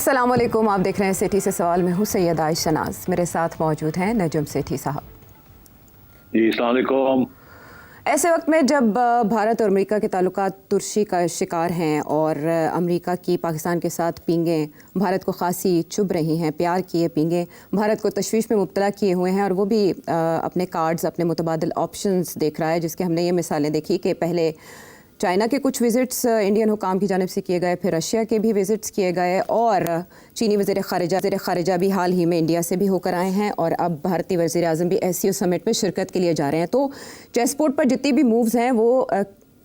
अस्सलाम वालेकुम, आप देख रहे हैं सेठी से सवाल में हूँ सैयद आयशा नाज। मेरे साथ मौजूद हैं नजम सेठी साहब। जी अस्सलाम वालेकुम। ऐसे वक्त में जब भारत और अमेरिका के ताल्लुकात तुर्शी का शिकार हैं और अमेरिका की पाकिस्तान के साथ पींगें भारत को खासी चुभ रही हैं, प्यार किए पींगें भारत को तशवीश में मुब्तला किए हुए हैं और वो भी अपने कार्ड्स, अपने मुतबादिल ऑप्शंस देख रहा है, जिसके हमने ये मिसालें देखी कि पहले चाइना के कुछ विज़िट्स इंडियन हुकाम की जानिब से किए गए, फिर रशिया के भी विज़िट्स किए गए और चीनी वज़ीर ख़ारिजा भी हाल ही में इंडिया से भी होकर आए हैं और अब भारतीय वज़ीर आज़म भी SCO समिट में शिरकत के लिए जा रहे हैं। तो चेस बोर्ड पर जितनी भी मूव्स हैं वो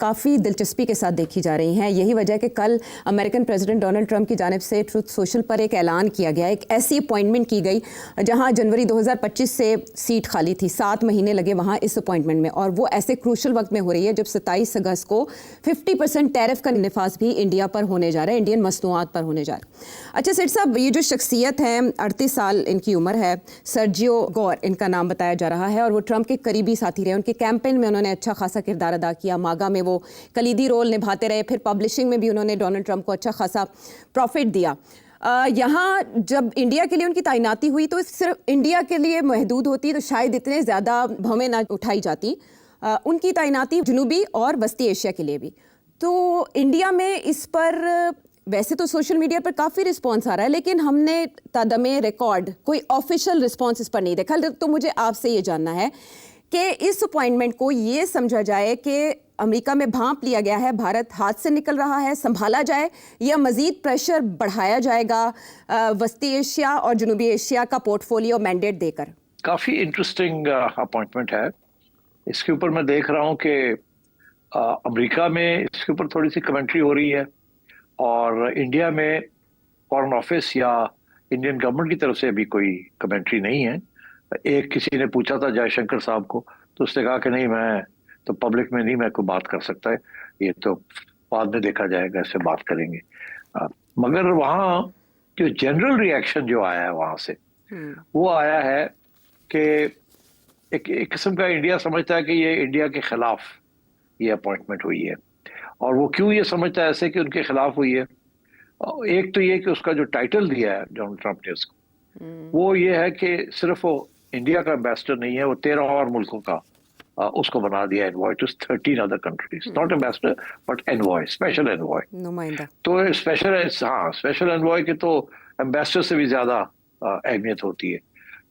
काफ़ी दिलचस्पी के साथ देखी जा रही हैं। यही वजह है कि कल अमेरिकन प्रेसिडेंट डोनाल्ड ट्रंप की जानिब से ट्रुथ सोशल पर एक ऐलान किया गया, एक ऐसी अपॉइंटमेंट की गई जहां जनवरी 2025 से सीट खाली थी, 7 महीने लगे वहां इस अपॉइंटमेंट में, और वो ऐसे क्रूशल वक्त में हो रही है जब 27 अगस्त को 50% टैरिफ का निफाज भी इंडिया पर होने जा रहा है, इंडियन मसनूआत पर होने जा रहा है। अच्छा सेठ साहब, ये जो शख्सियत है, 38 साल इनकी उम्र है, सर्जियो गोर इनका नाम बताया जा रहा है और वो ट्रंप के करीबी साथी रहे। उनके कैंपेन में उन्होंने अच्छा खासा किरदार अदा किया, मागा में वो कलीदी रोल निभाते रहे, फिर पब्लिशिंग में भी उन्होंने डोनाल्ड ट्रंप को अच्छा खासा प्रॉफिट दिया। यहाँ जब इंडिया के लिए उनकी तैनाती हुई तो सिर्फ इंडिया के लिए महदूद होती तो शायद इतने ज़्यादा भवें ना उठाई जाती। उनकी तैनाती जनूबी और वस्ती एशिया के लिए भी। तो इंडिया में इस पर वैसे तो सोशल मीडिया पर काफ़ी रिस्पॉन्स आ रहा है, लेकिन हमने तादमे रिकॉर्ड कोई ऑफिशियल रिस्पॉन्स इस पर नहीं देखा। तो मुझे आपसे ये जानना है कि इस अपॉइंटमेंट को ये समझा जाए कि अमेरिका में भांप लिया गया है, भारत हाथ से निकल रहा है, संभाला जाए, या मजीद प्रेशर बढ़ाया जाएगा वस्ती एशिया और जनूबी एशिया का पोर्टफोलियो मैंडेट देकर? काफी इंटरेस्टिंग अपॉइंटमेंट है। इसके ऊपर मैं देख रहा हूँ कि अमेरिका में इसके ऊपर थोड़ी सी कमेंट्री हो रही है और इंडिया में फॉरेन ऑफिस या इंडियन गवर्नमेंट की तरफ से अभी कोई कमेंट्री नहीं है। एक किसी ने पूछा था जयशंकर साहब को, तो उसने कहा कि नहीं, मैं तो पब्लिक में नहीं, मैं कोई बात कर सकता है, ये तो बाद में देखा जाएगा, इससे बात करेंगे। मगर वहाँ जो जनरल रिएक्शन जो आया है वहां से, वो आया है कि एक किस्म का इंडिया समझता है कि ये इंडिया के खिलाफ ये अपॉइंटमेंट हुई है। और वो क्यों ये समझता है ऐसे कि उनके खिलाफ हुई है? एक तो ये कि उसका जो टाइटल दिया है डोनाल्ड ट्रंप ने उसको, वो ये है कि सिर्फ वो इंडिया का एम्बेसडर नहीं है, वो 13 और मुल्कों का उसको बना दिया envoy to 13 other countries, not ambassador but envoy, special envoy, नुमाइंदा। तो स्पेशल एनवॉय के तो एम्बेसडर से भी ज्यादा अहमियत होती है।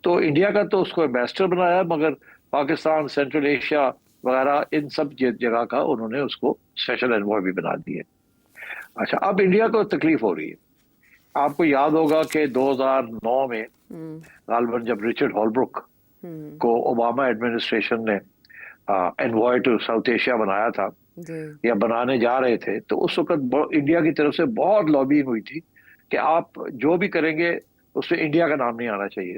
तो इंडिया का तो उसको एम्बेसडर बनाया, मगर पाकिस्तान, सेंट्रल एशिया वगैरह इन सब जगह का उन्होंने उसको स्पेशल एनवॉय भी बना दिया। अच्छा, अब इंडिया को तकलीफ हो रही है। आपको याद होगा कि 2009 में गालिबन जब रिचर्ड हॉलब्रुक को ओबामा एडमिनिस्ट्रेशन ने एनवॉय टू साउथ एशिया बनाया था या बनाने जा रहे थे, तो उस वक्त इंडिया की तरफ से बहुत लॉबिंग हुई थी कि आप जो भी करेंगे उसमें इंडिया का नाम नहीं आना चाहिए,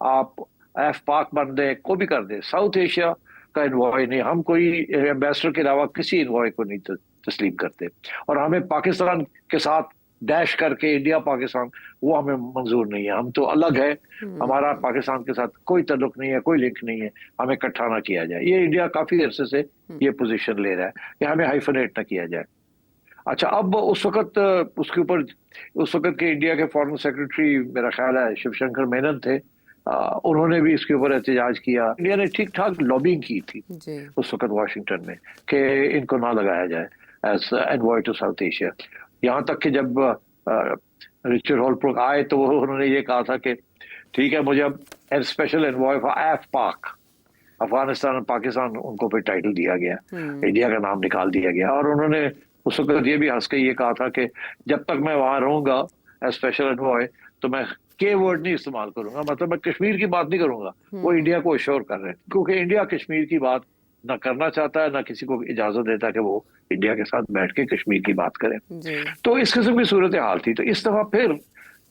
आप एफ पाक बन दें, को भी कर दें, साउथ एशिया का इन्वॉय नहीं, हम कोई एम्बेसडर के अलावा किसी इन्वॉय को नहीं तस्लीम करते, और हमें पाकिस्तान के साथ डैश करके इंडिया पाकिस्तान, वो हमें मंजूर नहीं है, हम तो अलग है, हमारा पाकिस्तान के साथ कोई ताल्लुक नहीं है, कोई लिंक नहीं है, हमें इकट्ठा ना किया जाए। ये इंडिया काफी अरसे से ये पोजीशन ले रहा है कि हमें हाइफनेट ना किया जाए। अच्छा, अब उस वक्त उसके ऊपर उस वक्त के इंडिया के फॉरेन सेक्रेटरी, मेरा ख्याल है शिवशंकर मेनन थे, उन्होंने भी इसके ऊपर एहतजाज किया। इंडिया ने ठीक ठाक लॉबिंग की थी उस वक्त वाशिंगटन में कि इनको ना लगाया जाए as envoy to South Asia. यहाँ तक कि जब रिचर्ड हॉलब्रुक आए तो उन्होंने ये कहा था कि ठीक है, मुझे अब स्पेशल एनवॉय फॉर एफ पाक, अफगानिस्तान और पाकिस्तान, उनको फिर टाइटल दिया गया, इंडिया का नाम निकाल दिया गया। और उन्होंने उस वक्त ये भी हंस के ये कहा था कि जब तक मैं वहां रहूंगा एज स्पेशल एनवॉय तो मैं के वर्ड नहीं इस्तेमाल करूंगा, मतलब मैं कश्मीर की बात नहीं करूंगा। वो इंडिया को अश्योर कर रहे हैं, क्योंकि इंडिया कश्मीर की बात ना करना चाहता है, ना किसी को इजाजत देता कि वो इंडिया के साथ बैठ के कश्मीर की बात करें। तो इस किस्म की सूरत हाल थी। तो इस दफा फिर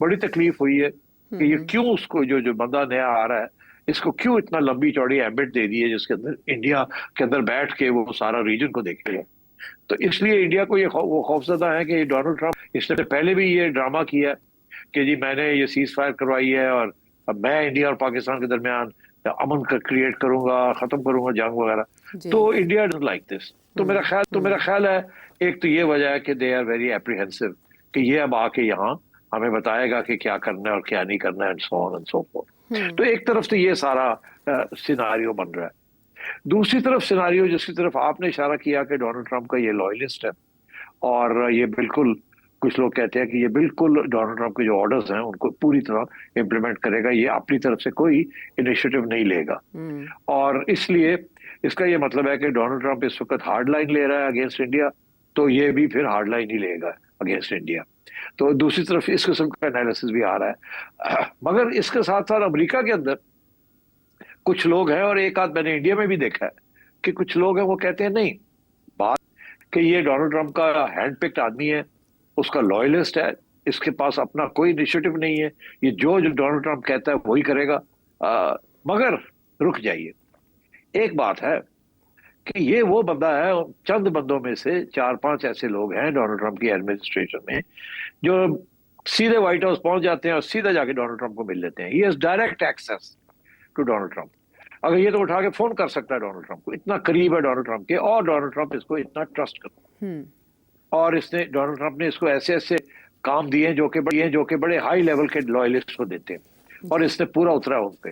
बड़ी तकलीफ हुई है कि ये क्यों उसको जो बंदा नया आ रहा है, इसको क्यों इतना लंबी चौड़ी एम्बिट दे दी है जिसके अंदर इंडिया के अंदर बैठ के वो सारा रीजन को देखेगा। तो इसलिए इंडिया को ये वो खौफजदा है कि डोनाल्ड ट्रंप, इसने पहले भी ये ड्रामा किया कि जी मैंने ये सीज फायर करवाई है और अब मैं इंडिया और पाकिस्तान के दरमियान अमन का क्रिएट करूंगा, खत्म करूंगा जंग वगैरह। तो इंडिया डजंट लाइक दिस। तो मेरा ख्याल है एक तो ये वजह है कि दे आर वेरी एप्रीहेंसिव कि ये अब आके यहाँ हमें बताएगा कि क्या करना है और क्या नहीं करना है, and so on and so fourth. तो एक तरफ तो ये सारा सिनारियो बन रहा है। दूसरी तरफ सिनारियो जिसकी तरफ आपने इशारा किया कि डोनाल्ड ट्रंप का ये लॉयलिस्ट है, और ये बिल्कुल, कुछ लोग कहते हैं कि ये बिल्कुल डोनाल्ड ट्रंप के जो ऑर्डर्स हैं उनको पूरी तरह इम्प्लीमेंट करेगा, ये अपनी तरफ से कोई इनिशिएटिव नहीं लेगा। और इसलिए इसका ये मतलब है कि डोनाल्ड ट्रंप इस वक्त हार्ड लाइन ले रहा है अगेंस्ट इंडिया, तो ये भी फिर हार्ड लाइन ही लेगा अगेंस्ट इंडिया। तो दूसरी तरफ इस किस्म का एनालिसिस भी आ रहा है। मगर इसके साथ साथ अमेरिका के अंदर कुछ लोग हैं, और एक आध मैंने इंडिया में भी देखा है कि कुछ लोग हैं वो कहते हैं नहीं, बात कि ये डोनाल्ड ट्रंप का हैंड पिक्ड आदमी है, उसका लॉयलिस्ट है, इसके पास अपना कोई इनिशिएटिव नहीं है, ये जो जो डोनाल्ड ट्रंप कहता है वही करेगा। मगर रुक जाइए, एक बात है कि ये वो बंदा है, चंद बंदों में से 4-5 ऐसे लोग हैं डोनाल्ड ट्रंप की एडमिनिस्ट्रेशन में जो सीधे व्हाइट हाउस पहुंच जाते हैं और सीधा जाके डोनाल्ड ट्रंप को मिल लेते हैं। He has direct access to Donald Trump. अगर ये तो उठा के फोन कर सकता है डोनाल्ड ट्रंप को, इतना करीब है डोनाल्ड ट्रंप के, और डोनाल्ड ट्रंप इसको इतना ट्रस्ट करता है। और इसने, डोनाल्ड ट्रंप ने इसको ऐसे ऐसे काम दिए हैं जो कि बड़े हाई लेवल के लॉयलिस्ट को देते हैं, और इसने पूरा उतरा उन पे।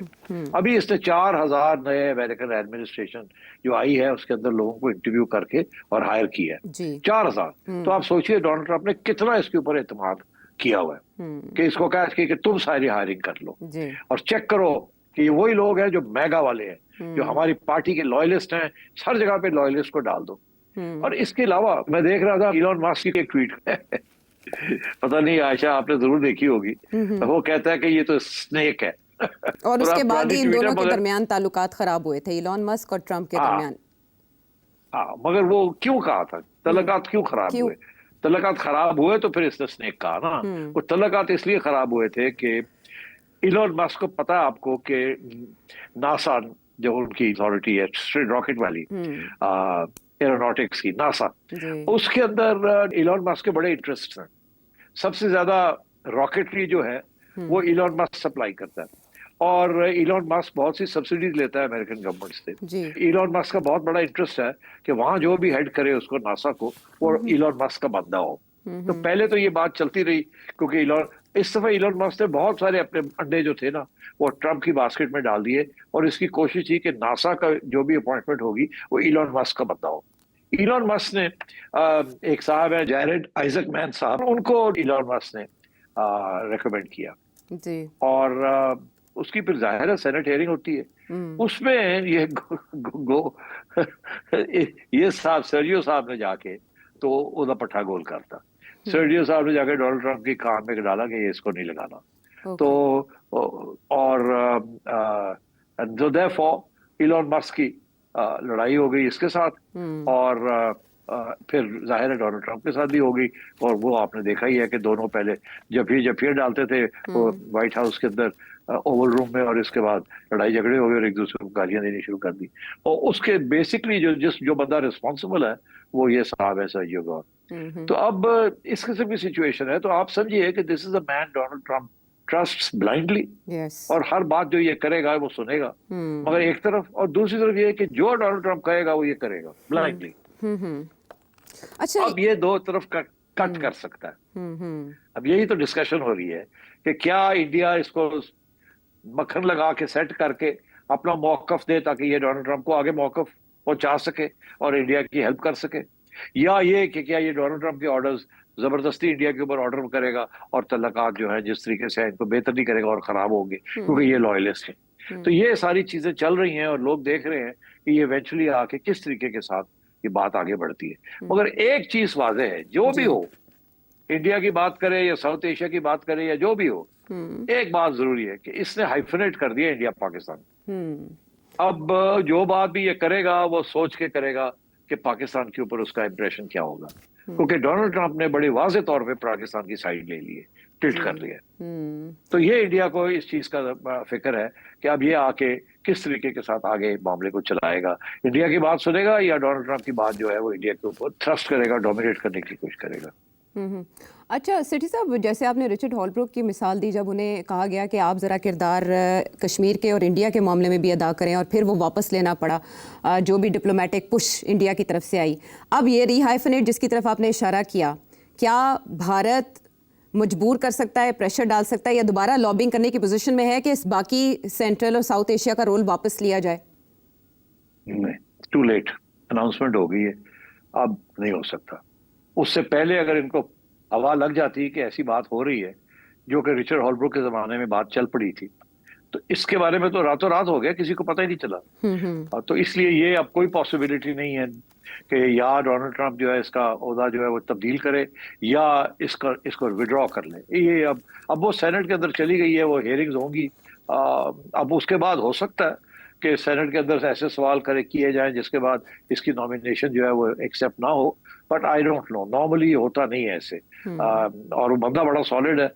अभी इसने 4000 नए अमेरिकन एडमिनिस्ट्रेशन जो आई है उसके अंदर लोगों को इंटरव्यू करके और हायर किया है, 4000। तो आप सोचिए डोनाल्ड ट्रंप ने कितना इसके ऊपर एतमाद किया हुआ है कि इसको कहा कि तुम सारी हायरिंग कर लो और चेक करो कि ये वही लोग हैं जो मैगा वाले हैं, जो हमारी पार्टी के लॉयलिस्ट हैं, हर जगह पे लॉयलिस्ट को डाल दो। और इसके अलावा मैं देख रहा था इलॉन मस्क की एक ट्वीट पता नहीं आयशा आपने जरूर देखी होगी, वो कहता है कि ये तो स्नेक है। और उसके बाद ही इन दोनों के दरमियान ताल्लुकात खराब हुए थे, इलॉन मस्क और ट्रंप के दरमियान। हाँ, मगर वो क्यों कहा था, तल्लुकात क्यों खराब हुए? तल्लुकात खराब हुए तो फिर इसने स्नेक कहा ना। वो तल्लुकात इसलिए खराब हुए थे कि इलॉन मस्क को पता है आपको कि नासा जो उनकी अथॉरिटी है स्ट्रेट रॉकेट वाली, एरोनॉटिक्स की, नासा, उसके अंदर इलॉन मस्क के बड़े इंटरेस्ट हैं। सबसे ज्यादा रॉकेटरी जो है वो इलॉन मस्क सप्लाई करता है, और इलॉन मस्क बहुत सी सब्सिडीज लेता है अमेरिकन गवर्नमेंट से। इलॉन मस्क का बहुत बड़ा इंटरेस्ट है कि वहां जो भी हेड करे उसको, नासा को, वो इलॉन मस्क का बंदा हो। तो पहले तो ये बात चलती रही, क्योंकि इस दफा इलॉन मस्क ने बहुत सारे अपने अंडे जो थे ना वो ट्रंप की बास्केट में डाल दिए, और इसकी कोशिश थी कि नासा का जो भी अपॉइंटमेंट होगी वो इलॉन मस्क का बंदा हो। इलॉन मस्क ने एक साहब है जैरेड आइजकमैन साहब, उनको इलॉन मस्क ने रेकमेंड किया जी। और उसकी फिर जाहिर है सेनेट हियरिंग होती है, उसमें ये साहब सर्जियो साहब ने जाके तो उसका पट्टा गोल करता। सर्जियो साहब ने जाके डोनाल्ड ट्रंप की कान में डाला कि ये इसको नहीं लगाना। तो और देयरफॉर इलॉन मस्क की लड़ाई हो गई इसके साथ, और फिर जाहिर है डोनाल्ड ट्रंप के साथ भी हो गई। और वो आपने देखा ही है कि दोनों पहले जफियर डालते थे व्हाइट हाउस के अंदर ओवल रूम में, और इसके बाद लड़ाई झगड़े हो गए और एक दूसरे को गालियां देनी शुरू कर दी। और उसके बेसिकली जो बंदा रिस्पॉन्सिबल है वो ये साहब है, सर्जियो गॉर। तो अब इस किस्म की सिचुएशन है, तो आप समझिए कि this is a man Donald Trump trusts blindly, और हर बात जो ये करेगा वो सुनेगा। मगर एक तरफ, और दूसरी तरफ ये है कि जो डोनाल्ड ट्रंप कहेगा वो ये करेगा ब्लाइंडली। अच्छा, अब ये दो तरफ कट कर सकता है। अब यही तो डिस्कशन हो रही है कि क्या इंडिया इसको मक्खन लगा के सेट करके अपना मौकफ दे ताकि ये डोनाल्ड ट्रंप को आगे मौकफ पहुंचा सके और इंडिया की हेल्प कर सके, या ये कि क्या ये डोनाल्ड ट्रंप के ऑर्डर्स जबरदस्ती इंडिया के ऊपर ऑर्डर करेगा और तल्लुकात जो है जिस तरीके से इनको बेहतर नहीं करेगा और खराब होंगे क्योंकि ये लॉयलिस्ट है। तो ये सारी चीजें चल रही हैं और लोग देख रहे हैं कि ये इवेंचुअली आके किस तरीके के साथ ये बात आगे बढ़ती है। मगर एक चीज वाज़ेह है, जो भी हो, इंडिया की बात करे या साउथ एशिया की बात करे या जो भी हो, एक बात जरूरी है कि इसने हाइफनेट कर दिया इंडिया पाकिस्तान। अब जो बात भी ये करेगा वो सोच के करेगा कि पाकिस्तान के ऊपर उसका इंप्रेशन क्या होगा, क्योंकि डोनाल्ड ट्रंप ने बड़े वाज़ेह तौर पे पाकिस्तान की साइड ले ली है, टिल्ट कर लिया। तो ये इंडिया को इस चीज का फिक्र है कि अब ये आके किस तरीके के साथ आगे मामले को चलाएगा, इंडिया की बात सुनेगा या डोनाल्ड ट्रंप की बात जो है वो इंडिया के ऊपर थ्रस्ट करेगा, डोमिनेट करने की कोशिश करेगा। अच्छा सेठी साहब, जैसे आपने रिचर्ड हॉलब्रुक की मिसाल दी, जब उन्हें कहा गया कि आप ज़रा किरदार कश्मीर के और इंडिया के मामले में भी अदा करें, और फिर वो वापस लेना पड़ा जो भी डिप्लोमेटिक पुश इंडिया की तरफ से आई। अब ये रीहाइफनेट जिसकी तरफ आपने इशारा किया, क्या भारत मजबूर कर सकता है, प्रेशर डाल सकता है, या दोबारा लॉबिंग करने की पोजीशन में है कि इस बाकी सेंट्रल और साउथ एशिया का रोल वापस लिया जाए? नहीं, टू लेट, अनाउंसमेंट हो गई है, अब नहीं हो सकता। उससे पहले अगर इनको हवा लग जाती कि ऐसी बात हो रही है, जो कि रिचर्ड हॉलब्रुक के जमाने में बात चल पड़ी थी, तो इसके बारे में तो रातों रात हो गया, किसी को पता ही नहीं चला। और तो इसलिए ये अब कोई पॉसिबिलिटी नहीं है कि या डोनाल्ड ट्रंप जो है इसका ओहदा जो है वो तब्दील करे या इसको विड्रॉ कर ले। ये अब वो सेनेट के अंदर चली गई है, वो हियरिंग्स होंगी। अब उसके बाद हो सकता है कि सेनेट के अंदर से ऐसे सवाल किए जाएं जिसके बाद इसकी नॉमिनेशन जो है वो एक्सेप्ट ना हो, but I don't know, normally होता नहीं है ऐसे। और वो बंदा बड़ा सॉलिड है,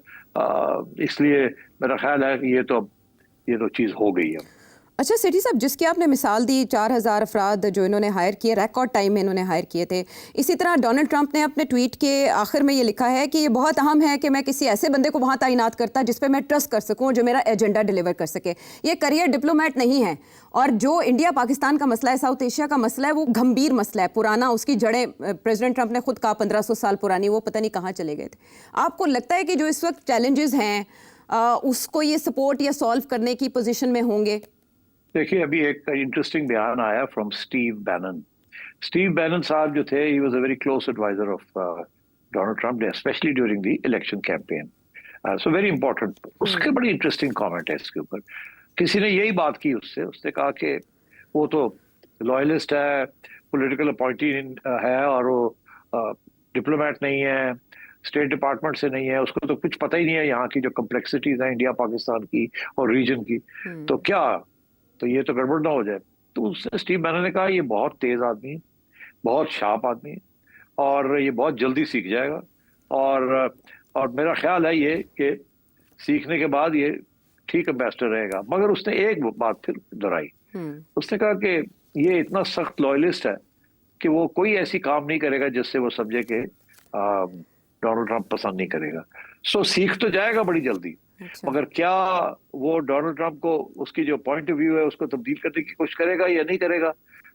इसलिए मेरा ख्याल है कि ये तो चीज़ हो गई है। अच्छा सेठी साहब, जिसकी आपने मिसाल दी 4000 अफराद जो इन्होंने हायर किए, रिकॉर्ड टाइम में इन्होंने हायर किए थे, इसी तरह डोनाल्ड ट्रंप ने अपने ट्वीट के आखिर में ये लिखा है कि ये बहुत अहम है कि मैं किसी ऐसे बंदे को वहाँ तैनात करता जिस पे मैं ट्रस्ट कर सकूँ, जो मेरा एजेंडा डिलीवर कर सके। ये करियर डिप्लोमेट नहीं है, और जो इंडिया पाकिस्तान का मसला है, साउथ एशिया का मसला है, वो गंभीर मसला है, पुराना, उसकी जड़ें प्रेसिडेंट ट्रंप ने खुद कहा 1500 साल पुरानी, वो पता नहीं कहाँ चले गए थे। आपको लगता है कि जो इस वक्त चैलेंजेस हैं उसको ये सपोर्ट या सॉल्व करने की पोजीशन में होंगे? देखिए, अभी एक इंटरेस्टिंग बयान आया from Steve Bannon. Steve Bannon साहब जो थे, he was a very close adviser of Donald Trump, specially during the election campaign, so very important. उसके बड़ी इंटरेस्टिंग कमेंट है इसके ऊपर। किसी ने यही बात की उसने कहा कि वो तो लॉयलिस्ट है, पॉलिटिकल अपॉइंटी है, और वो डिप्लोमेट नहीं है, स्टेट डिपार्टमेंट से नहीं है, उसको तो कुछ पता ही नहीं है यहाँ की जो कम्प्लेक्सिटीज है इंडिया पाकिस्तान की और रीजन की, तो क्या, तो ये तो गड़बड़ ना हो जाए। तो उससे स्टीव बैनन ने कहा ये बहुत तेज आदमी है, बहुत शार्प आदमी है, और ये बहुत जल्दी सीख जाएगा, और मेरा ख्याल है ये कि सीखने के बाद ये ठीक एम्बेसडर रहेगा। मगर उसने एक बात फिर दोहराई, उसने कहा कि ये इतना सख्त लॉयलिस्ट है कि वो कोई ऐसी काम नहीं करेगा जिससे वो समझे कि डोनाल्ड ट्रंप पसंद नहीं करेगा। सो सीख तो जाएगा बड़ी जल्दी, मगर क्या वो डोनाल्ड ट्रंप को, उसकी जो पॉइंट ऑफ व्यू है उसको तब्दील करने की कोशिश करेगा या नहीं करेगा?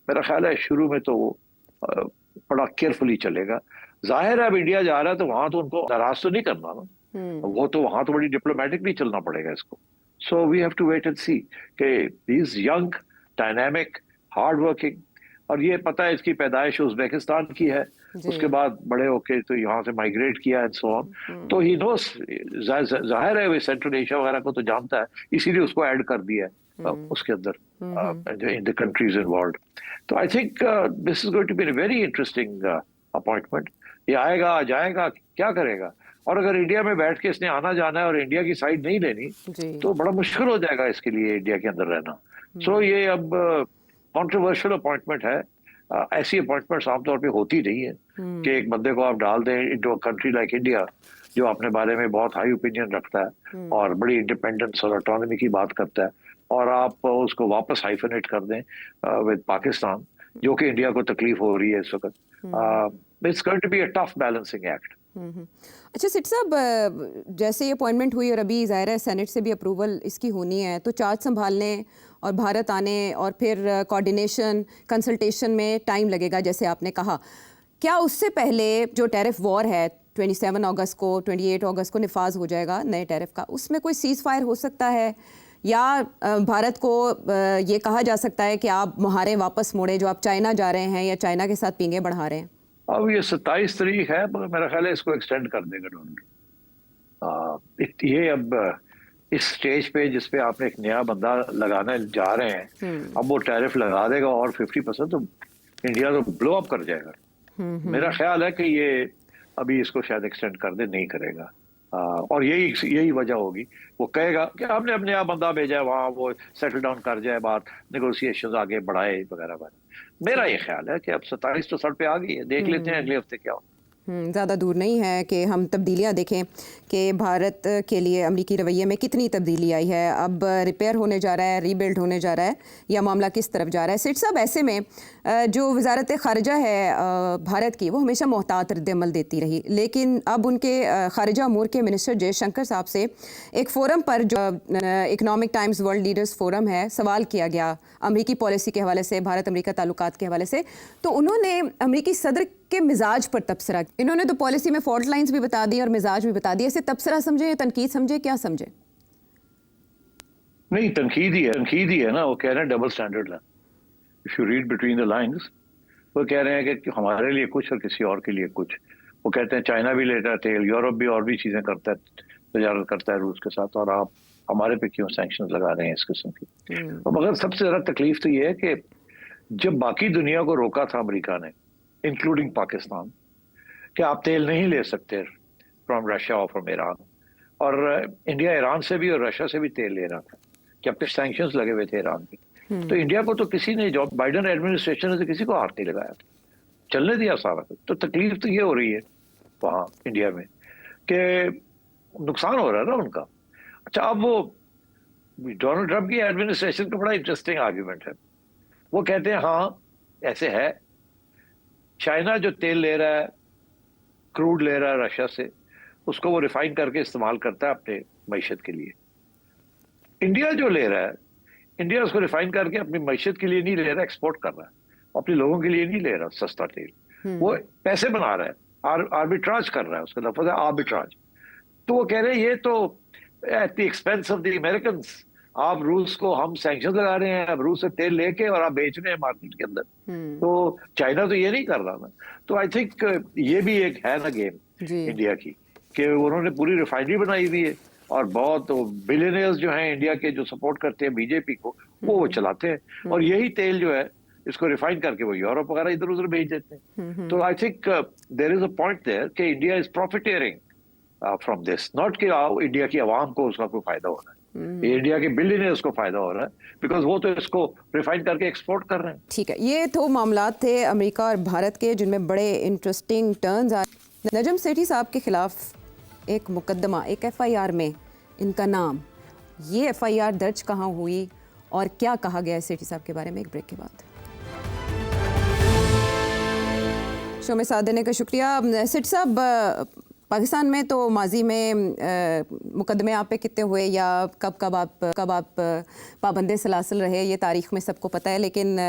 मेरा ख्याल है शुरू में तो वो बड़ा केयरफुली चलेगा। जाहिर है अब इंडिया जा रहा है तो वहां तो उनको नाराज तो नहीं करना ना, वो तो वहां तो बड़ी डिप्लोमेटिकली चलना पड़ेगा इसको। So we have to wait and see कि he is young, dynamic, hard working, और ये पता है इसकी पैदाइश उज़्बेकिस्तान की है, उसके बाद बड़े होके तो यहाँ से माइग्रेट किया एंड सो ऑन, तो ही नोस, जाहिर है वो सेंट्रल एशिया वगैरह को तो जानता है, इसीलिए उसको ऐड कर दिया है उसके अंदर इन द कंट्रीज इन्वॉल्व्ड। तो I think this is going to be a very interesting appointment. ये आएगा जाएगा, क्या करेगा, और अगर इंडिया में बैठ के इसने आना जाना है और इंडिया की साइड नहीं लेनी तो बड़ा मुश्किल हो जाएगा इसके लिए इंडिया के अंदर रहना। सो ये अब कॉन्ट्रोवर्शियल अपॉइंटमेंट है। ऐसी अपॉइंटमेंट्स आमतौर पे होती नहीं है कि एक बंदे को आप डाल दें into a country like India, जो अपने बारे में बहुत हाई ओपिनियन रखता है और बड़ी इंडिपेंडेंस और ऑटोनॉमी की बात करता है, और आप उसको वापस हाइफनेट कर दें विद पाकिस्तान, जो कि इंडिया को तकलीफ हो रही है इस वक्त। It's going to be a tough balancing act. अच्छा सिट साहब, जैसे ये अपॉइंटमेंट हुई और अभी ज़ाहिर है सेनेट से भी अप्रूवल इसकी होनी है, तो चार्ज संभालने और भारत आने और फिर कोऑर्डिनेशन कंसल्टेशन में टाइम लगेगा जैसे आपने कहा। क्या उससे पहले जो टैरिफ वॉर है 27 अगस्त को 28 अगस्त को निफाज हो जाएगा नए टैरिफ का, उसमें कोई सीज़ फायर हो सकता है, या भारत को ये कहा जा सकता है कि आप मुहारे वापस मोड़े जो आप चाइना जा रहे हैं या चाइना के साथ पींगे बढ़ा रहे हैं? अब ये 27 तारीख है, मगर मेरा ख्याल है इसको एक्सटेंड कर देगा डोनाल्ड। ये अब इस स्टेज पे जिसपे आपने एक नया बंदा लगाने जा रहे हैं, अब वो टैरिफ लगा देगा और 50%, तो इंडिया तो ब्लो अप कर जाएगा। मेरा ख्याल है कि ये अभी इसको शायद एक्सटेंड कर दे, नहीं करेगा। और यही वजह होगी, वो कहेगा कि हमने अपने यहाँ बंदा भेजा है, वहाँ वो सेटल डाउन कर जाए, बात नेगोशिएशन आगे बढ़ाए वगैरह वगैरह। मेरा ये ख्याल है कि अब 27 तो सर पे आ गई है, देख लेते हैं अगले हफ्ते क्या हो। ज़्यादा दूर नहीं है कि हम तब्दीलियाँ देखें कि भारत के लिए अमरीकी रवैये में कितनी तब्दीली आई है, अब रिपेयर होने जा रहा है, रीबिल्ड होने जा रहा है, या मामला किस तरफ जा रहा है। सिट साहब, ऐसे में जो वजारत ख़ारिजा है भारत की, वो हमेशा मोहतात रद्द-ए-अमल देती रही, लेकिन अब उनके ख़ारिजा अमूर के मिनिस्टर जयशंकर साहब से एक फ़ोरम पर, जो economic times world leaders forum है, सवाल किया गया अमरीकी पॉलिसी के हवाले से, भारत अमरीका ताल्लुकात के हवाले से, तो उन्होंने अमरीकी सदर के मिजाज पर तबसरा। इन्होंने तो पॉलिसी में फॉल्ट लाइंस भी बता दी और मिजाज भी बता दिया। इसे तबसरा समझे, तनकीद समझे, क्या समझे? नहीं, तनकीद ही है ना। वो कह रहे हैं डबल स्टैंडर्ड है। If you read between the lines, वो कह रहे हैं कि हमारे लिए कुछ और किसी और के लिए कुछ। वो कहते हैं चाइना भी लेता है तेल, यूरोप भी और भी चीजें करता है, तजारत करता है रूस के साथ, और आप हमारे पे क्यों सैंक्शन लगा रहे हैं इस किस्म की। तो मगर सबसे ज्यादा तकलीफ तो ये है कि जब बाकी दुनिया को रोका था अमेरिका ने, इंक्लूडिंग पाकिस्तान, कि आप तेल नहीं ले सकते फ्रॉम रशिया और फ्रॉम ईरान, और इंडिया ईरान से भी और रशिया से भी तेल ले रहा था, जबकि सैंक्शंस लगे हुए थे ईरान पे। तो इंडिया को तो किसी ने, जो बाइडेन एडमिनिस्ट्रेशन ने तो किसी को हाथ नहीं लगाया था, चलने दिया सारा कुछ। तो तकलीफ तो ये हो रही है वहां इंडिया में कि नुकसान हो रहा है ना उनका। अच्छा, अब वो डोनाल्ड ट्रंप की एडमिनिस्ट्रेशन का बड़ा इंटरेस्टिंग आर्ग्यूमेंट है। वो कहते हैं हाँ ऐसे है, चाइना जो तेल ले रहा है, क्रूड ले रहा है रशिया से, उसको वो रिफाइन करके इस्तेमाल करता है अपने मईशत के लिए। इंडिया जो ले रहा है, इंडिया उसको रिफाइन करके अपनी मईशत के लिए नहीं ले रहा, एक्सपोर्ट कर रहा है, अपने लोगों के लिए नहीं ले रहा सस्ता तेल। वो पैसे बना रहा है, आर्बिट्राज कर रहा है, उसका लफ्ज है आर्बिट्राज। तो वो कह रहे हैं ये तो at the expense of the American. आप रूस को, हम सैंक्शन लगा रहे हैं, अब रूस से तेल लेके और आप बेच रहे हैं मार्केट के अंदर। तो चाइना तो ये नहीं कर रहा ना। तो आई थिंक ये भी एक है ना गेम इंडिया की, कि उन्होंने पूरी रिफाइनरी बनाई हुई है, और बहुत बिलियनियर्स जो हैं इंडिया के, जो सपोर्ट करते हैं बीजेपी को, वो चलाते हैं, और यही तेल जो है इसको रिफाइन करके वो यूरोप वगैरह इधर उधर भेज देते हैं। तो I think there is a point there कि India is profiteering from this, not कि इंडिया की आवाम को उसका कोई फायदा हो रहा है। ये इंडिया के बिलियनियर्स को फायदा हो रहा है, बिकॉज वो तो इसको रिफाइन करके एक्सपोर्ट कर रहे हैं। ठीक है, ये तो मामलात थे अमेरिका और भारत के, जिनमें बड़े इंटरेस्टिंग टर्न्स आए। नजम सेठी साहब के खिलाफ एक मुकदमा, एक एफआईआर में इनका नाम, ये एफआईआर दर्ज कहाँ हुई और क्या कहा गया है सेठी साहब के बारे में, एक ब्रेक के बाद। शो में साथ देने का शुक्रिया। सेठी साहब, पाकिस्तान में तो माजी में मुकदमे आप पे कितने हुए, या कब आप पाबंदे सलासल रहे, ये तारीख में सबको पता है, लेकिन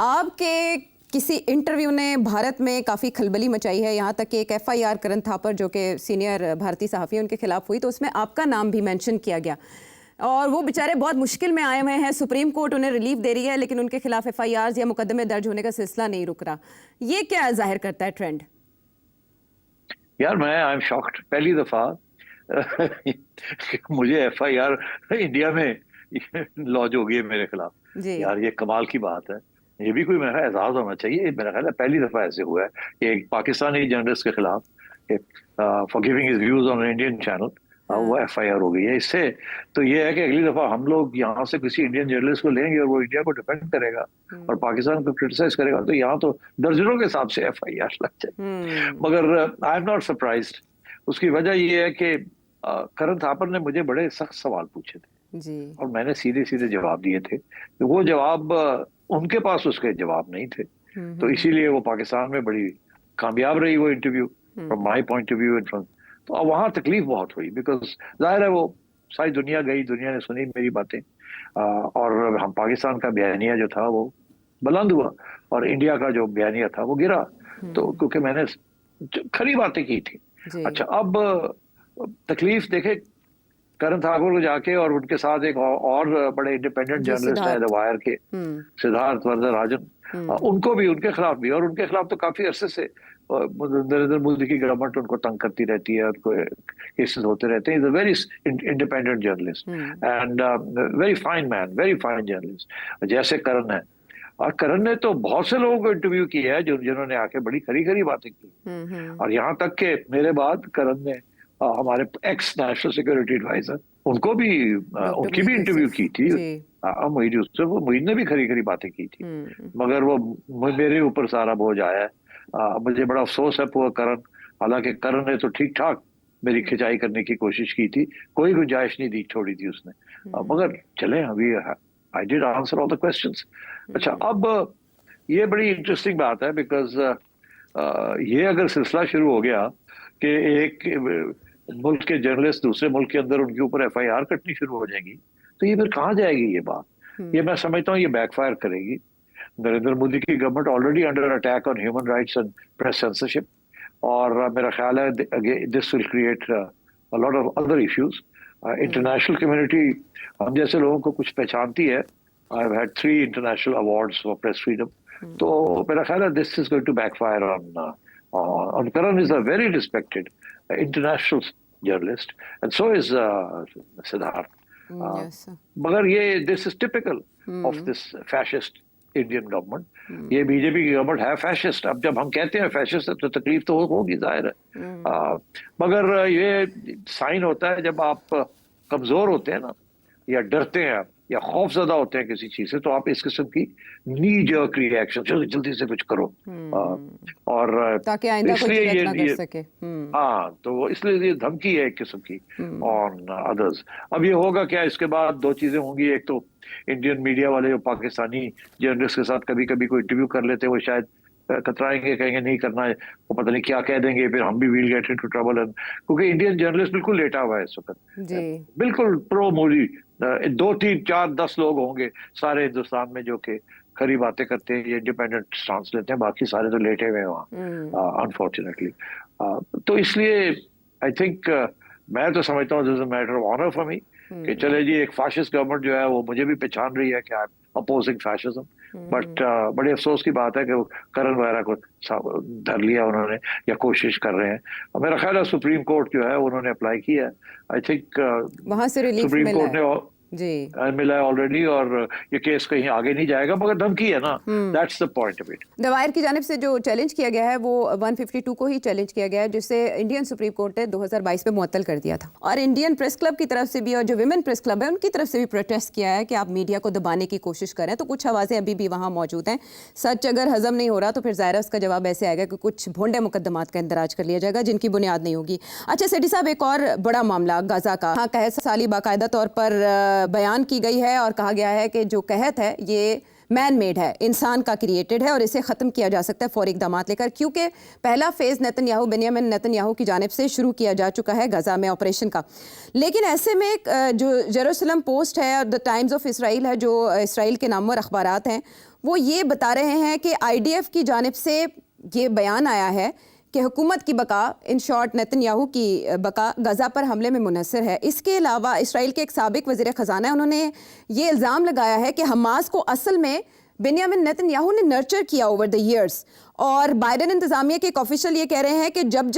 आपके किसी इंटरव्यू ने भारत में काफ़ी खलबली मचाई है। यहाँ तक कि एक एफआईआर करण थापर, जो कि सीनियर भारतीय सहाफ़ी हैं, उनके खिलाफ हुई, तो उसमें आपका नाम भी मेंशन किया गया, और वो बेचारे बहुत मुश्किल में आए हुए हैं। सुप्रीम कोर्ट उन्हें रिलीफ दे रही है, लेकिन उनके खिलाफ एफआईआर या मुकदमे दर्ज होने का सिलसिला नहीं रुक रहा। ये क्या जाहिर करता है ट्रेंड? यार मैं आई एम शॉक्ड, पहली दफा मुझे एफआईआर इंडिया में लॉन्च हो गई है मेरे खिलाफ। यार ये कमाल की बात है, ये भी कोई मेरा ख्याल एजाज होना चाहिए। मेरा ख्याल है पहली दफा ऐसे हुआ है कि एक पाकिस्तानी जर्नलिस्ट के खिलाफ for giving his views on Indian channel वो एफआईआर हो गई है। इससे तो ये है कि अगली दफा हम लोग यहाँ से किसी इंडियन जर्नलिस्ट को लेंगे और वो इंडिया को डिफेंड करेगा और पाकिस्तान को क्रिटिसाइज करेगा, तो यहाँ तो दर्जनों के हिसाब से एफआईआर लग जाए। मगर आई एम नॉट सरप्राइज्ड। उसकी वजह ये है कि करण थापर ने मुझे बड़े सख्त सवाल पूछे थे जी, और मैंने सीधे सीधे जवाब दिए थे। तो वो जवाब उनके पास उसके जवाब नहीं थे, तो इसीलिए वो पाकिस्तान में बड़ी कामयाब रही वो interview from my point of view. तो अब वहाँ तकलीफ बहुत हुई, बिकॉज जाहिर है वो सारी दुनिया गई, दुनिया ने सुनी मेरी बातें, और हम पाकिस्तान का बयानिया जो था वो बुलंद हुआ और इंडिया का जो बयानिया था वो गिरा। तो क्योंकि मैंने खरी बातें की थी। अच्छा, अब तकलीफ देखे करण ठाकुर को जाके, और उनके साथ एक और बड़े इंडिपेंडेंट जर्नलिस्ट है द वायर के, सिद्धार्थ वरदराजन, उनको भी, उनके खिलाफ भी, और उनके खिलाफ तो काफी अरसे से नरेंद्र मोदी की गवर्नमेंट उनको तंग करती रहती है, उनको केसेस होते रहते हैं। Is a very independent journalist and very fine man, very fine journalist, जैसे करण है। और करण ने तो बहुत से लोगों को इंटरव्यू किया है जिन्होंने आके बड़ी खरी खरी बातें की, और यहाँ तक के मेरे बाद करण ने हमारे एक्स नेशनल सिक्योरिटी एडवाइजर उनको भी उनकी भी इंटरव्यू की थी, मोईद यूसुफ, वो मोईद ने भी खरी खरी बातें की थी, मगर वो मेरे ऊपर सारा बोझ आया है। मुझे बड़ा अफसोस है पूरा करण, हालांकि करण ने तो ठीक ठाक मेरी खिंचाई करने की कोशिश की थी, कोई गुंजाइश नहीं दी छोड़ी थी उसने, मगर चले अभी I did answer all the questions. अच्छा, अब ये बड़ी इंटरेस्टिंग बात है, बिकॉज ये अगर सिलसिला शुरू हो गया कि एक मुल्क के जर्नलिस्ट दूसरे मुल्क के अंदर उनके ऊपर एफआईआर कटनी शुरू हो जाएगी, तो ये फिर कहाँ जाएगी ये बात। ये मैं समझता हूँ ये बैकफायर करेगी। नरेंद्र मोदी की government already under attack on human rights and press censorship, और मेरा ख्याल है this will create a lot of other issues. International community हम जैसे लोगों को कुछ पहचानती है। I have had 3 international awards for press freedom, तो मेरा ख्याल है this is going to backfire on Karan is a very respected international journalist and so is Siddharth. Yes, sir. मगर ये this is typical of this fascist Indian government. ये BJP की government है fascist. अब जब हम कहते हैं फैशिस्ट तो तकलीफ तो होगी, जाहिर है। मगर ये साइन होता है जब आप कमजोर होते हैं ना, या डरते हैं या खौफजदा होते हैं किसी चीज से, तो आप इस किस्म की नी जर्क रिएक्शन, जल्दी जल्दी से कुछ करो, और ताकि आइंदा कोई इसलिए जुर्रत ना कर ये सके। हाँ, तो वो इसलिए ये धमकी है एक किस्म की ऑन अदर्स। अब ये होगा क्या, इसके बाद दो चीजें होंगी। एक तो इंडियन मीडिया वाले जो पाकिस्तानी जर्नलिस्ट के साथ कभी कभी कोई इंटरव्यू कर लेते हैं, वो शायद कतराएंगे, कहेंगे नहीं करना है, वो पता नहीं क्या कह देंगे, फिर हम भी विल गेट इनटू ट्रबल। क्योंकि इंडियन जर्नलिस्ट बिल्कुल लेटा हुआ है इस वक्त, बिल्कुल प्रो मोदी। 2, 3, 4, 10 लोग होंगे सारे हिंदुस्तान में जो कि खरी बातें करते हैं, ये इंडिपेंडेंट स्टांस लेते हैं, बाकी सारे तो लेटे हुए हैं वहाँ अनफॉर्चुनेटली। तो इसलिए आई थिंक मैं तो समझता हूँ this is a matter of honour for me कि चले जी, एक फाशिस्ट गवर्नमेंट जो है वो मुझे भी पहचान रही है कि I am opposing fascism, but बड़े अफसोस की बात है कि करण वगैरह को धर लिया उन्होंने, या कोशिश कर रहे हैं। मेरा ख्याल है सुप्रीम कोर्ट जो है उन्होंने अप्लाई किया है, आई थिंक वहां से रिलीफ सुप्रीम मिला कोर्ट ने जी मिला है ऑलरेडी, और ये केस कहीं आगे नहीं जाएगा, मगर धमकी है ना, that's the point of it. दवायर की जानिब से जो चैलेंज किया गया है वो 152 को ही चैलेंज किया गया है, जिसे इंडियन सुप्रीम कोर्ट ने 2022 में मुअत्तल कर दिया था। और इंडियन प्रेस क्लब की तरफ से भी और जो विमेन प्रेस क्लब है उनकी तरफ से भी प्रोटेस्ट किया है कि आप मीडिया को दबाने की कोशिश करें। तो कुछ आवाज़ें अभी भी वहाँ मौजूद हैं। सच अगर हजम नहीं हो रहा तो फिर ज़ाहिर उसका जवाब ऐसे आएगा कि कुछ भोंडे मुकदमात का इंदराज कर लिया जाएगा जिनकी बुनियाद नहीं होगी। अच्छा सेठी साहब, एक और बड़ा मामला गाजा का, हाँ, कहत साली बाकायदा तौर पर बयान की गई है और कहा गया है कि जो कहत है ये मैन मेड है, इंसान का क्रिएटेड है और इसे ख़त्म किया जा सकता है फौरी इक़दाम लेकर, क्योंकि पहला फेज़ नेतन्याहू, बेंयामिन नेतन्याहू की जानिब से शुरू किया जा चुका है गाज़ा में ऑपरेशन का। लेकिन ऐसे में जो जेरूसलम पोस्ट है और द टाइम्स ऑफ इसराइल है, जो इसराइल के नामवर अखबारात हैं, वो ये बता रहे हैं कि IDF की जानिब से ये बयान आया है कि हुकूमत की बका, इन शॉर्ट नेतन्याहू की बका, गज़ा पर हमले में मुनहसर है। इसके अलावा इसराइल के एक साबिक वज़ीर ख़जाना है, उन्होंने ये इल्ज़ाम लगाया है कि हमास को असल में बेंयामिन नेतन्याहू ने नर्चर किया ओवर द ईयर्स। और बाइडेन इंतज़ामिया के एक ऑफिशियल ये कह रहे हैं कि जब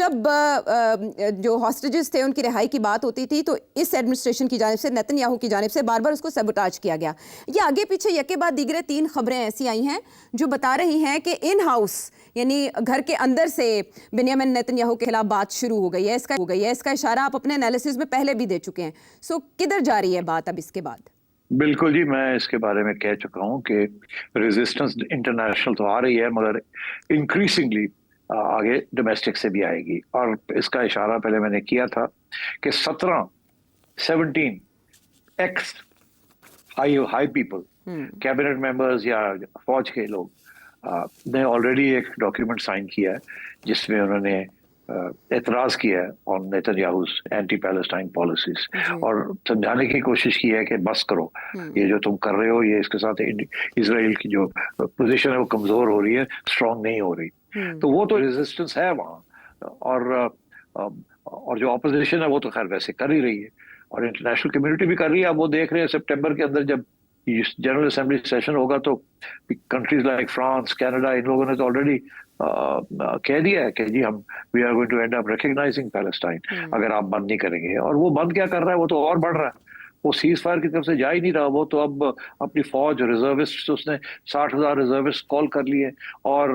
जो हॉस्टेजेस थे उनकी रिहाई की बात होती थी तो इस एडमिनिस्ट्रेशन की जानिब से, नेतन्याहू की जानिब से बार बार उसको सबोटाज किया गया। ये आगे पीछे यके बाद दीगरे 3 खबरें ऐसी आई हैं जो बता रही हैं कि इन हाउस, यानी घर के अंदर से बेंयामिन नेतन्याहू के खिलाफ बात शुरू हो गई है। इसका इशारा आप अपने एनालिसिस में पहले भी दे चुके हैं। सो किधर जा रही है बात अब इसके बाद? बिल्कुल जी, मैं इसके बारे में कह चुका हूं कि रेजिस्टेंस इंटरनेशनल तो आ रही है, मगर इंक्रीजिंगली आगे डोमेस्टिक से भी आएगी। और इसका इशारा पहले मैंने किया था कि 17 x high people, cabinet members या फौज के लोग ने ऑलरेडी एक डॉक्यूमेंट साइन किया है जिसमें उन्होंने एतराज किया है ऑन नेतन्याहू's एंटी पैलेस्टाइन पॉलिसीज, और समझाने की कोशिश की है कि बस करो, ये जो तुम कर रहे हो, ये इसके साथ इजराइल की जो पोजीशन है वो कमजोर हो रही है, स्ट्रांग नहीं हो रही। तो वो तो रेजिस्टेंस है वहाँ, और जो ऑपोजिशन है वो तो खैर वैसे कर ही रही है, और इंटरनेशनल कम्युनिटी भी कर रही है। अब वो देख रहे हैं सितंबर के अंदर जब जनरल असेंबली सेशन होगा तो कंट्रीज लाइक फ्रांस, कनाडा, इन लोगों ने तो ऑलरेडी कह दिया है कि जी हम we are going to end up recognising Palestine अगर आप बंद नहीं करेंगे। और वो बंद क्या कर रहा है, वो तो और बढ़ रहा है, वो सीज फायर की तरफ से जा ही नहीं रहा। वो तो अब अपनी फौज, रिजर्विस्ट, उसने 60,000 रिजर्विस्ट कॉल कर लिए, और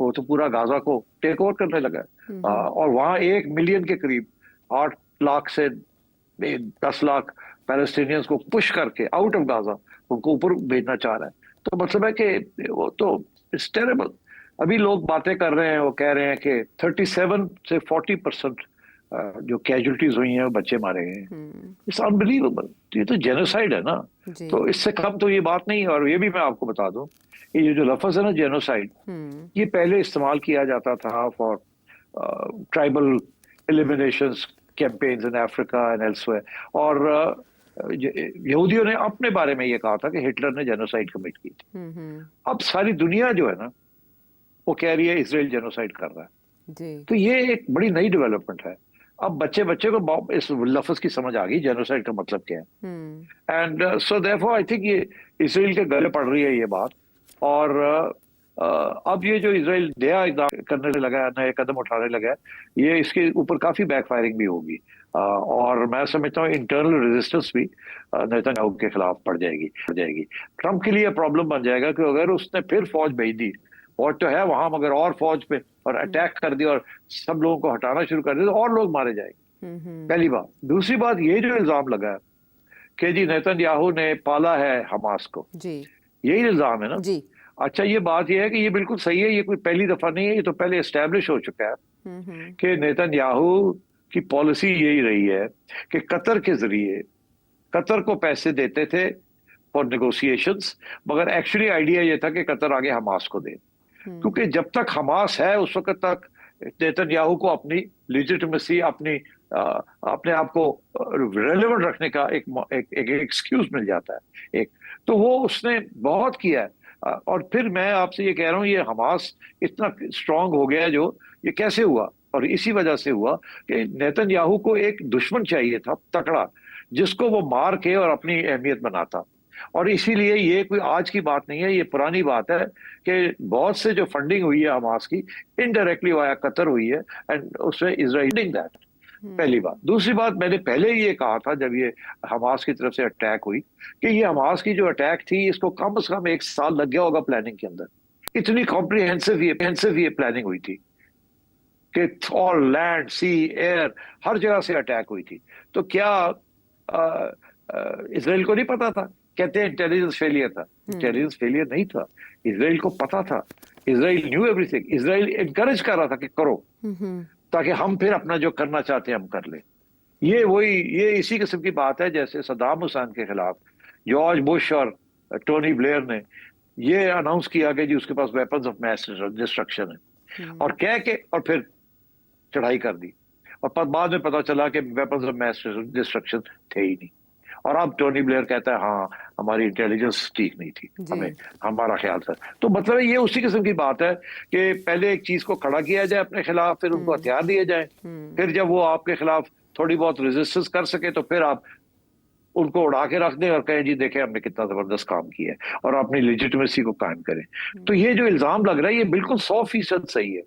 वो तो पूरा गाजा को टेक ओवर करने लगा है। और वहाँ 1 मिलियन के करीब 8 लाख से 10 लाख पैलेस्टीनियंस को पुश करके आउट ऑफ गाजा उनको ऊपर भेजना चाह रहा है। तो मतलब है कि वो तो इट्स टेरेबल। अभी लोग बातें कर रहे हैं, वो कह रहे हैं कि 37 से 40% जो कैजुअलिटीज हुई हैं वो बच्चे मारे गए हैं। It's unbelievable. ये तो जेनोसाइड है ना, तो इससे कम तो ये बात नहीं है। और ये भी मैं आपको बता दूं, ये जो लफ्ज है ना जेनोसाइड, ये पहले इस्तेमाल किया जाता था for tribal eliminations campaigns in Africa and elsewhere, और यहूदियों ने अपने बारे में ये कहा था कि हिटलर ने जेनोसाइड कमिट की थी। अब सारी दुनिया जो है ना वो कह रही है इसराइल जेनोसाइड कर रहा है। जी। तो ये एक बड़ी नई डेवलपमेंट है। अब बच्चे बच्चे को इस लफ्ज की समझ आ गई जेनोसाइड का मतलब क्या है। And so therefore I think ये इसराइल के गले पड़ रही है ये बात। और अब ये जो इसराइल नया इक़दाम करने लगा है, नए कदम उठाने लगा है, ये इसके ऊपर काफी बैकफायरिंग भी होगी। और मैं समझता हूँ इंटरनल रेजिस्टेंस भी नेतन्याहू के खिलाफ पड़ जाएगी। ट्रम्प के लिए प्रॉब्लम बन जाएगा कि अगर उसने फिर फौज भेज दी, फौज तो है वहां मगर और फौज पे और अटैक कर दिया और सब लोगों को हटाना शुरू कर दिया तो और लोग मारे जाएंगे। पहली बात। दूसरी बात, ये जो इल्जाम लगा है कि जी नेतन्याहू ने पाला है हमास को, जी। यही इल्जाम है ना। जी। अच्छा, ये बात ये है कि ये बिल्कुल सही है, ये कोई पहली दफा नहीं है, ये तो पहले एस्टेब्लिश हो चुका है कि नेतन्याहू की पॉलिसी यही रही है कि कतर के जरिए कतर को पैसे देते थे फॉर नेगोशिएशंस, मगर एक्चुअली आइडिया ये था कि कतर आगे हमास को दे। क्योंकि जब तक हमास है उस वक्त तक नेतन्याहू को अपनी लिजिटिमेसी, अपने आप को रेलेवेंट रखने का एक एक्सक्यूज मिल जाता है। एक तो वो उसने बहुत किया है। और फिर मैं आपसे ये कह रहा हूँ, ये हमास इतना स्ट्रांग हो गया जो ये कैसे हुआ, और इसी वजह से हुआ कि नेतन्याहू को एक दुश्मन चाहिए था तकड़ा, जिसको वो मार के और अपनी अहमियत बनाता। और इसीलिए ये कोई आज की बात नहीं है, ये पुरानी बात है कि बहुत से जो फंडिंग हुई है हमास की इनडायरेक्टली वाया कतर हुई है, एंड उसमें इजराइल दैट। पहली बात। दूसरी बात, मैंने पहले ही ये कहा था जब ये हमास की तरफ से अटैक हुई कि ये हमास की जो अटैक थी इसको कम से कम 1 साल लग गया होगा प्लानिंग के अंदर। इतनी कॉम्प्रिहेंसिव ये प्लानिंग हुई थी कि ऑल लैंड सी एयर हर जगह से अटैक हुई थी। तो क्या इसराइल को नहीं पता था? कहते हैं इंटेलिजेंस फेलियर था। इंटेलिजेंस फेलियर नहीं था, इसराइल को पता था। Israel new everything. Israel encourage कर रहा था कि करो, ताकि हम फिर अपना जो करना चाहते हैं हम कर ले। ये इसी किस्म की बात है जैसे सद्दाम हुसैन के खिलाफ जॉर्ज बुश और टोनी ब्लेयर ने ये अनाउंस किया कि जी उसके पास वेपन्स ऑफ मैस डिस्ट्रक्शन है, और कह के और फिर चढ़ाई कर दी, और बाद में पता चला कि वेपन्स ऑफ मैस डिस्ट्रक्शन थे ही नहीं। और अब टोनी ब्लेयर कहता है हाँ हमारी इंटेलिजेंस ठीक नहीं थी, हमारा ख्याल था। तो मतलब ये उसी किस्म की बात है कि पहले एक चीज को खड़ा किया जाए अपने खिलाफ, फिर उनको हथियार दिए जाए, फिर जब वो आपके खिलाफ थोड़ी बहुत रेजिस्टेंस कर सके तो फिर आप उनको उड़ा के रख दें और कहें जी देखें हमने कितना जबरदस्त काम किया है, और अपनी लेजिटिमेसी को कायम करें। तो ये जो इल्जाम लग रहा है ये बिल्कुल 100% सही है,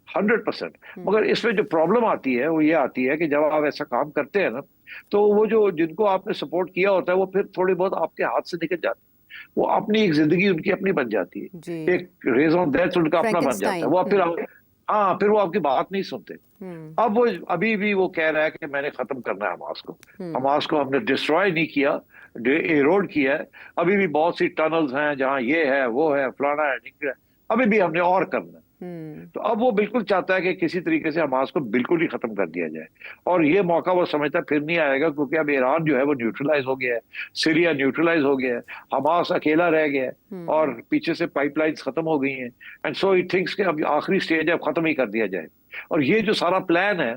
100%। मगर इसमें जो प्रॉब्लम आती है वो ये आती है कि जब आप ऐसा काम करते हैं ना, तो वो जो जिनको आपने सपोर्ट किया होता है वो फिर थोड़ी बहुत आपके हाथ से निकल जाती है, वो अपनी एक जिंदगी उनकी अपनी बन जाती है, एक रेज ऑन डेथ उनका अपना बन जाता है। वो फिर वो आपकी बात नहीं सुनते। अब वो अभी भी वो कह रहा है कि मैंने खत्म करना है हमास को। हमास को हमने डिस्ट्रॉय नहीं किया, एरोड किया है। अभी भी बहुत सी टनल्स हैं जहां ये है वो है फलाना है, अभी भी हमने और करना है। तो अब वो बिल्कुल चाहता है कि किसी तरीके से हमास को बिल्कुल ही खत्म कर दिया जाए, और ये मौका वो समझता फिर नहीं आएगा, क्योंकि अब ईरान जो है वो न्यूट्रलाइज हो गया है, सीरिया न्यूट्रलाइज हो गया है, हमास अकेला रह गया है, और पीछे से पाइपलाइंस खत्म हो गई हैं, एंड सो ही थिंक्स कि अब आखिरी स्टेज है, अब खत्म ही कर दिया जाए। और ये जो सारा प्लान है,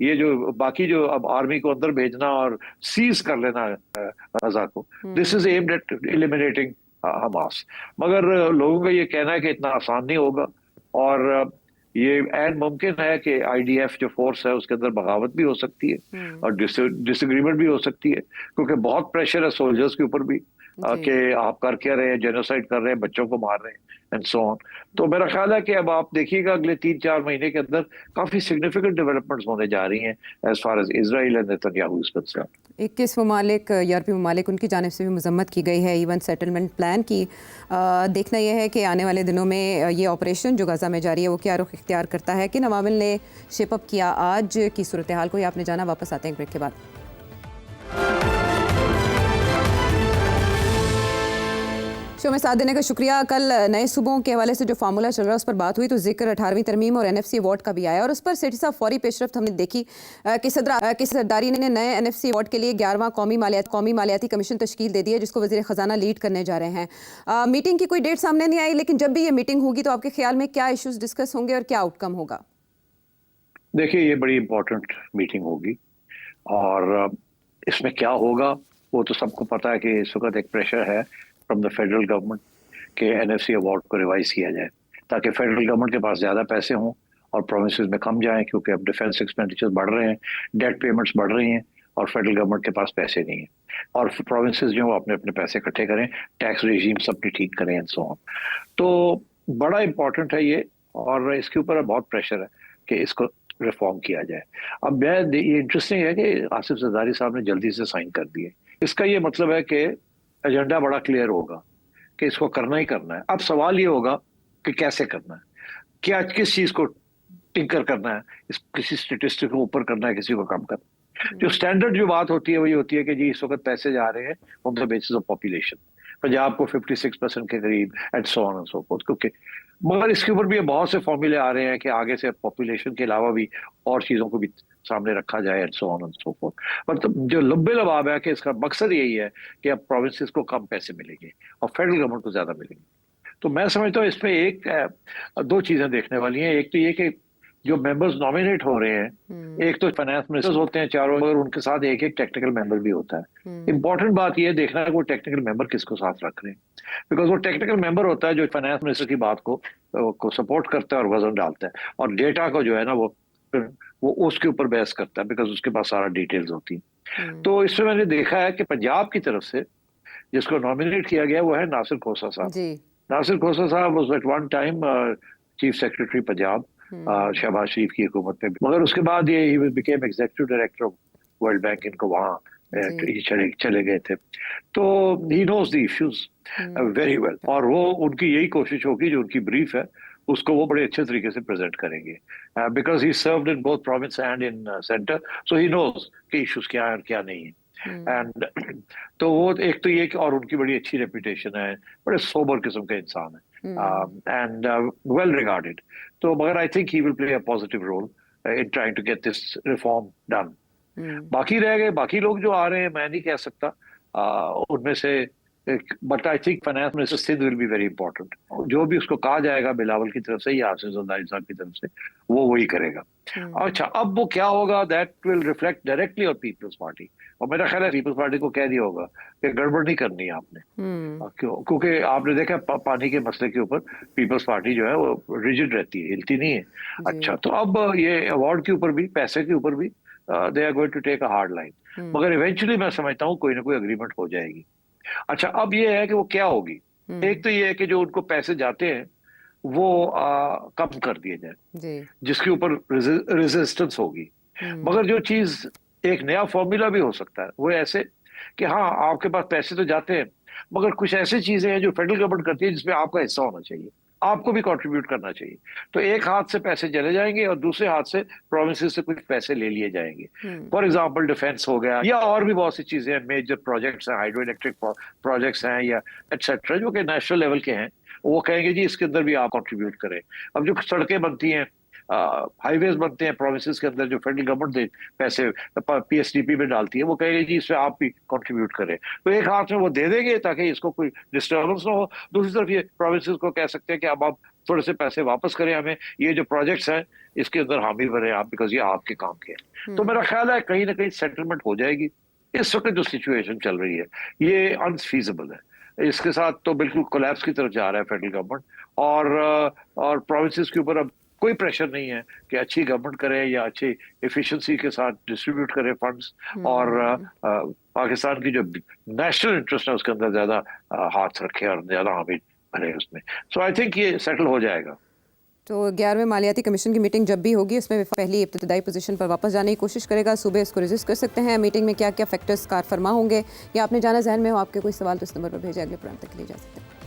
ये जो बाकी जो अब आर्मी को अंदर भेजना और सीज कर लेना गजा को, this is aimed at eliminating Hamas. मगर लोगों का ये कहना है कि इतना आसान नहीं होगा, और ये एंड मुमकिन है कि आईडीएफ जो फोर्स है उसके अंदर बगावत भी हो सकती है और डिसएग्रीमेंट भी हो सकती है, क्योंकि बहुत प्रेशर है सोल्जर्स के ऊपर भी कि आप कर क्या रहे हैं, जेनोसाइड कर रहे हैं, बच्चों को मार रहे हैं एंड सो ऑन। तो मेरा ख्याल है कि अब आप देखिएगा अगले 3-4 महीने के अंदर काफी सिग्निफिकेंट डेवलपमेंट्स होने जा रही हैं as far as Israel and Netanyahu is concern. 21 ममालिक, यूरोपीय ममालिक, उनकी जानिब से भी मजम्मत की गई है इवन सेटलमेंट प्लान की। देखना यह है कि आने वाले दिनों में ये ऑपरेशन जो गजा में जारी है वो क्या रुख इख्तियार करता है, किन अवामिल ने शेप अप किया आज की सूरत हाल को, ये आपने जाना। वापस आते हैं ब्रेक के बाद। शो में साथ देने का शुक्रिया। कल नए सूबों के हवाले से जो फार्मूला चल रहा है उस पर बात हुई, तो जिक्र 18वीं तरमीम और NFC अवार्ड का भी आया, और उस पर सेठी साहब फौरी पेशरफ्त हमने देखी कि सरदारी ने नए NFC अवार्ड के लिए 11वां कौमी मालियाती कमीशन तश्कील दे दी है, जिसको वज़ीर ख़जाना लीड करने जा रहे हैं। मीटिंग की कोई डेट सामने नहीं आई, लेकिन जब भी ये मीटिंग होगी तो आपके ख्याल में क्या इशूज़ डिस्कस होंगे और क्या आउटकम होगा? देखिए, ये बड़ी इंपॉर्टेंट मीटिंग होगी, और इसमें क्या होगा वो तो सबको पता है कि इस वक्त एक प्रेशर है फ्रॉम द फेडरल गवर्नमेंट कि एनएफसी अवार्ड को रिवाइज किया जाए ताकि फेडरल गवर्नमेंट के पास ज़्यादा पैसे हों और प्रोविंसेस में कम जाएं, क्योंकि अब डिफेंस एक्सपेंडिचर बढ़ रहे हैं, डेट पेमेंट्स बढ़ रही हैं और फेडरल गवर्नमेंट के पास पैसे नहीं है। और प्रोविंसेस जो अपने अपने पैसे इकट्ठे करें, टैक्स रेजीम्स अपनी ठीक करें एंड सो ऑन। तो बड़ा इंपॉर्टेंट है ये, और इसके ऊपर बहुत प्रेशर है कि इसको रिफॉर्म किया जाए। अब ये इंटरेस्टिंग है कि आसिफ जरदारी साहब ने जल्दी से साइन कर दिए। इसका ये मतलब है कि एजेंडा बड़ा क्लियर होगा कि इसको करना ही करना है। अब सवाल ये होगा कि कैसे करना है, क्या किस चीज को टिंकर करना है, किसी स्टेटिस्टिक को ऊपर करना है, किसी को कम करना है। जो स्टैंडर्ड जो बात होती है वही होती है कि जी इस वक्त पैसे जा रहे हैं on the basis of population. Punjab को 56% के करीब and so on and so fourth, क्योंकि मगर इसके ऊपर भी बहुत से फॉर्मूले आ रहे हैं कि आगे से पॉपुलेशन के अलावा भी और चीजों को भी सामने रखा जाए and so on and so fourth. मतलब जो लंबे लबाब है कि इसका मकसद यही है कि अब प्रोविंसेस को कम पैसे मिलेंगे और फेडरल गवर्नमेंट को ज्यादा मिलेंगे। तो मैं समझता हूँ इसमें दो चीजें देखने वाली हैं। एक तो ये कि जो मेंबर्स नॉमिनेट हो रहे हैं, एक तो फाइनेंस मिनिस्टर्स होते हैं चारों, मगर उनके साथ एक एक टेक्निकल मेंबर भी होता है। इंपॉर्टेंट बात ये देखना है कि वो टेक्निकल मेंबर किसको साथ रख रहे हैं, बिकॉज वो टेक्निकल मेंबर होता है जो फाइनेंस मिनिस्टर की बात को सपोर्ट करता है और वजन डालता है, और डेटा को जो है ना वो उसके ऊपर बहस करता है, बिकॉज उसके पास सारा डिटेल्स होती है। तो इसमें मैंने देखा है कि पंजाब की तरफ से जिसको नॉमिनेट किया गया वो है नासिर खोसा साहब। नासिर खोसा साहब was at one time chief secretary Punjab Shahbaz Sharif की हुकूमत में, मगर उसके बाद ये ही became executive director of World Bank, इनको वहाँ चले गए थे। तो he knows the issues very well, और वो उनकी यही कोशिश होगी जो उनकी ब्रीफ है उसको वो बड़े अच्छे तरीके से प्रेजेंट करेंगे, because he served in both province and in centre, so he knows कि इश्यूज क्या है और क्या नहीं है। एंड तो वो एक तो ये कि और उनकी बड़ी अच्छी रेपुटेशन है, बड़े सोबर किस्म का इंसान है एंड वेल रिगार्डेड। तो मगर I think he will play a positive role in trying to get this reform done. बाकी रह गए बाकी लोग जो आ रहे हैं, मैं नहीं कह सकता उनमें से, but I think finance minister Sindh will be very important. जो भी उसको कहा जाएगा बिलावल की तरफ से या आसिफ जरदारी साहब की तरफ से, वो वही करेगा। अच्छा, अब वो क्या होगा, that will reflect directly on people's party, और मेरा ख्याल है पीपल्स पार्टी को कह दिया होगा कि गड़बड़ नहीं करनी है आपने। क्यों? क्योंकि आपने देखा पानी के मसले के ऊपर पीपल्स पार्टी जो है वो रिजिड रहती है, हिलती नहीं है। अच्छा, तो अब ये अवार्ड के ऊपर भी, पैसे के ऊपर भी they are going to take a hard line, मगर इवेंचुअली मैं समझता हूँ कोई ना कोई अग्रीमेंट हो जाएगी। अच्छा, अब ये है कि वो क्या होगी। एक तो ये है कि जो उनको पैसे जाते हैं वो कम कर दिए जाए, जिसके ऊपर रेजिस्टेंस होगी। मगर जो चीज एक नया फॉर्मूला भी हो सकता है वो ऐसे कि हाँ, आपके पास पैसे तो जाते हैं, मगर कुछ ऐसी चीजें हैं जो फेडरल गवर्नमेंट करती है जिसमें आपका हिस्सा होना चाहिए, आपको भी कंट्रीब्यूट करना चाहिए। तो एक हाथ से पैसे चले जाएंगे और दूसरे हाथ से प्रोविंसेस से कुछ पैसे ले लिए जाएंगे। फॉर एग्जांपल डिफेंस हो गया, या और भी बहुत सी चीजें हैं, मेजर प्रोजेक्ट्स हैं, हाइड्रो इलेक्ट्रिक प्रोजेक्ट्स हैं या एटसेट्रा, जो कि नेशनल लेवल के हैं, वो कहेंगे जी इसके अंदर भी आप कंट्रीब्यूट करें। अब जो सड़कें बनती हैं, हाईवेज बनते हैं प्रोविंसेस के अंदर, जो फेडरल गवर्नमेंट पैसे पीएसडीपी में डालती है, वो कहेंगे जी इसमें आप भी कंट्रीब्यूट करें। तो एक हाथ में वो दे देंगे ताकि इसको कोई डिस्टर्बेंस ना हो, दूसरी तरफ ये प्रोविंसेस को कह सकते हैं कि अब आप थोड़े से पैसे वापस करें हमें, ये जो प्रोजेक्ट्स हैं इसके अंदर हामी बने आप, बिकॉज ये आपके काम के हैं। तो मेरा ख्याल है कहीं ना कहीं सेटलमेंट हो जाएगी। इस वक्त जो सिचुएशन चल रही है ये अनफीजिबल है, इसके साथ तो बिल्कुल कोलैप्स की तरफ जा रहा है फेडरल गवर्नमेंट, और प्रोविंसेस के ऊपर अब कोई प्रेशर नहीं है कि अच्छी गवर्नमेंट करे या अच्छी एफिशिएंसी के साथ डिस्ट्रीब्यूट करे फंड्स, और पाकिस्तान की जो नेशनल इंटरेस्ट है उसके अंदर ज्यादा हाथ रखे और ज्यादा हामी भरे उसमें। सो आई थिंक ये सेटल हो जाएगा। तो 11वें मालियाती कमीशन की मीटिंग जब भी होगी उसमें पहली इब्तदाई पोजीशन पर वापस जाने की कोशिश करेगा। सुबह इसको रजिस्ट कर सकते हैं। मीटिंग में क्या क्या फैक्टर्स कार फरमा होंगे या आपने जाना जहन में हो, आपके कोई सवाल तो इस नंबर पर भेजे। अगले प्रोग्राम तक के लिए जा सकते हैं।